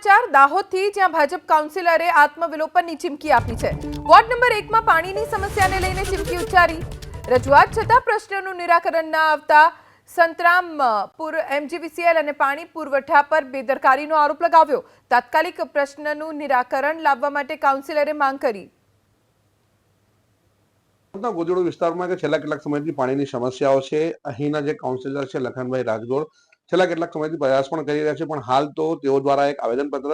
સમાચાર દાહોદથી, જ્યાં ભાજપ કાઉન્સિલરે આત્મવિલોપનની ચીમકી આપી છે। વોર્ડ નંબર 1 માં પાણીની સમસ્યાને લઈને ચીમકી ઉચ્ચારી। રજૂઆત છતાં પ્રશ્નનું નિરાકરણ ન આવતા સંતરામપુર એમજીવીસીએલ અને પાણી પુરવઠા પર બેદરકારીનો આરોપ લગાવ્યો। તાત્કાલિક પ્રશ્નનું નિરાકરણ લાવવા માટે કાઉન્સિલરે માંગ કરી। ગોદડો વિસ્તારમાં કે છેલ્લા કેટલાક સમયથી પાણીની સમસ્યાઓ છે। અહીંના જે કાઉન્સિલર છે લખનભાઈ રાજગોર છેલ્લા કેટલાક સમયથી પ્રયાસ પણ કરી રહ્યા છે, પણ હાલ તો તેઓ દ્વારા એક આવેદનપત્ર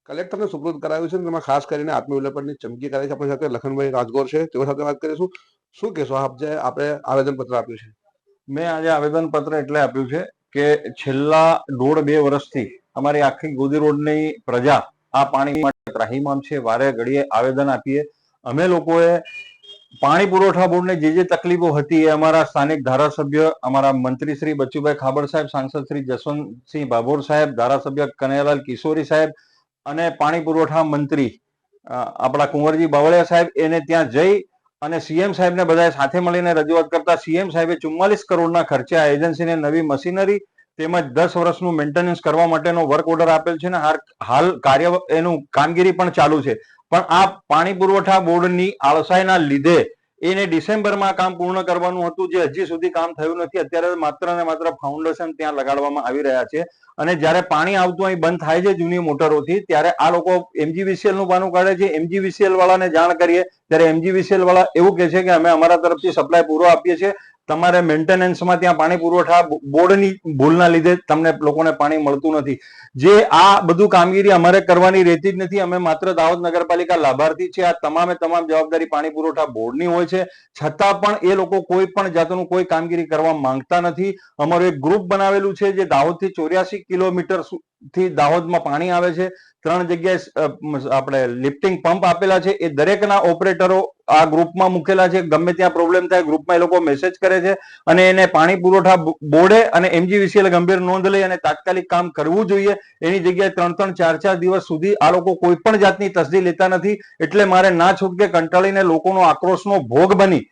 કલેક્ટરને સુપરત કરાવ્યું છે। તેમાં ખાસ કરીને આત્મવિલોપનની ચમકી કરાઈ છે। આપણી સાથે લખનભાઈ રાજગોર છે, તેઓ સાથે વાત કરીશું। શું કહેશો આપ જે આપણે આવેદનપત્ર આપ્યું છે? મેં આજે આવેદનપત્ર એટલે આપ્યું છે કે છેલ્લા 1.5-2 વર્ષથી અમારી આખી ગોદી રોડની પ્રજા આ પાણી માટે ત્રાહિમામ છે। વારે ઘડીએ આવેદન આપીએ। અમે લોકોએ પાણી પુરવઠા બોર્ડને જે તકલીફો હતી એ અમારા સ્થાનિક ધારાસભ્ય, અમારા મંત્રી શ્રી બચુભાઈ ખાબડ સાહેબ, સાંસદ શ્રી જસવંતસિંહ ભાભોર સાહેબ, ધારાસભ્ય કનૈયાલાલ કિશોરી સાહેબ અને પાણી પુરવઠા મંત્રી આપણા કુંવરજી બાવળિયા સાહેબ એને ત્યાં જઈ અને સીએમ સાહેબને બધાએ સાથે મળીને રજૂઆત કરતા સીએમ સાહેબે 44 કરોડના ખર્ચે આ એજન્સીને નવી મશીનરી તેમજ 10 વર્ષનું મેન્ટેનન્સ કરવા માટેનો વર્ક ઓર્ડર આપેલ છે ને હાલ કાર્ય એનું કામગીરી પણ ચાલુ છે। પણ આ પાણી પુરવઠા બોર્ડની આળસાઈના લીધે એને ડિસેમ્બરમાં કામ પૂર્ણ કરવાનું હતું, જે હજી સુધી કામ થયું નથી। અત્યારે માત્ર ને માત્ર ફાઉન્ડેશન ત્યાં લગાડવામાં આવી રહ્યા છે અને જ્યારે પાણી આવતું અહીં બંધ થાય છે જૂની મોટરોથી, ત્યારે આ લોકો એમજીવીસીએલ નું પાનું કાઢે છે। એમજીવીસીએલ વાળાને જાણ કરીએ ત્યારે એમજીવીસીએલ વાળા એવું કહે છે કે અમે અમારા તરફથી સપ્લાય પૂરો આપીએ છીએ, તમારે મેન્ટેનન્સમાં ત્યાં પાણી પુરવઠા બોર્ડની ભૂલના લીધે તમને લોકોને પાણી મળતું નથી। જે આ બધું કામગીરી અમારે કરવાની રહેતી જ નથી। અમે માત્ર દાહોદ નગરપાલિકા લાભાર્થી છે। આ તમામ જવાબદારી પાણી પુરવઠા બોર્ડની હોય છે, છતાં પણ એ લોકો કોઈ પણ જાતનું કોઈ કામગીરી કરવા માંગતા નથી। અમારું એક ગ્રુપ બનાવેલું છે જે દાહોદથી 84 કિલોમીટર થી દાહોદમાં પાણી આવે છે। 3 જગ્યાએ આપણે લિફ્ટિંગ પંપ આપેલા છે, એ દરેકના ઓપરેટરો આ ગ્રુપમાં મૂકેલા છે। ગમે ત્યાં પ્રોબ્લેમ થાય ગ્રુપમાં એ લોકો મેસેજ કરે છે અને એને પાણી પુરવઠા બોર્ડે અને એમજીવીસીએલ ગંભીર નોંધ લઈ અને તાત્કાલિક કામ કરવું જોઈએ। એની જગ્યાએ 3-3, 4-4 દિવસ સુધી આ લોકો કોઈ પણ જાતની તસદી લેતા નથી। એટલે મારે ના છૂટકે કંટાળીને લોકોનો આક્રોશનો ભોગ બની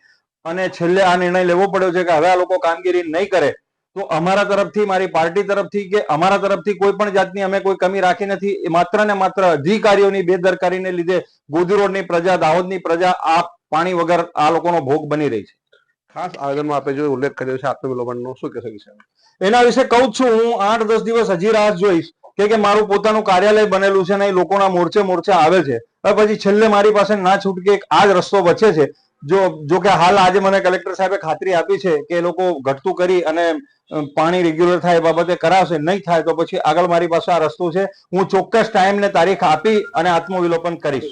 અને છેલ્લે આ નિર્ણય લેવો પડ્યો છે કે હવે આ લોકો કામગીરી નહીં કરે તો અમારા તરફથી, મારી પાર્ટી તરફથી કે અમારા તરફથી કોઈ પણ જાતની અમે કોઈ કમી રાખી નથી। માત્ર ને માત્ર અધિકારીઓની બેદરકારીને લીધે ગોદી રોડની પ્રજા, દાહોદની પ્રજા આ પાણી વગર આ લોકોનો ભોગ બની રહી છે। ખાસ આવેદનમાં આપે જો ઉલ્લેખ કર્યો છે આત્મવિલોપનનો, શું કહેશો વિશે? એના વિશે કહું છું, હું 8-10 દિવસ હજી રાહ જોઈશ કે મારું પોતાનું કાર્યાલય બનેલું છે ને લોકોના મોરચે આવે છે। હવે પછી છેલ્લે મારી પાસે ના છૂટકે આ જ રસ્તો બચે છે। જો કે હાલ આજે મને કલેક્ટર સાહેબે ખાતરી આપી છે કે એ લોકો ઘટતું કરી અને પાણી રેગ્યુલર થાય એ બાબતે કરાવશે। નહીં થાય તો પછી આગળ મારી પાસે આ રસ્તો છે। હું ચોક્કસ ટાઈમ ને તારીખ આપી અને આત્મવિલોપન કરીશ।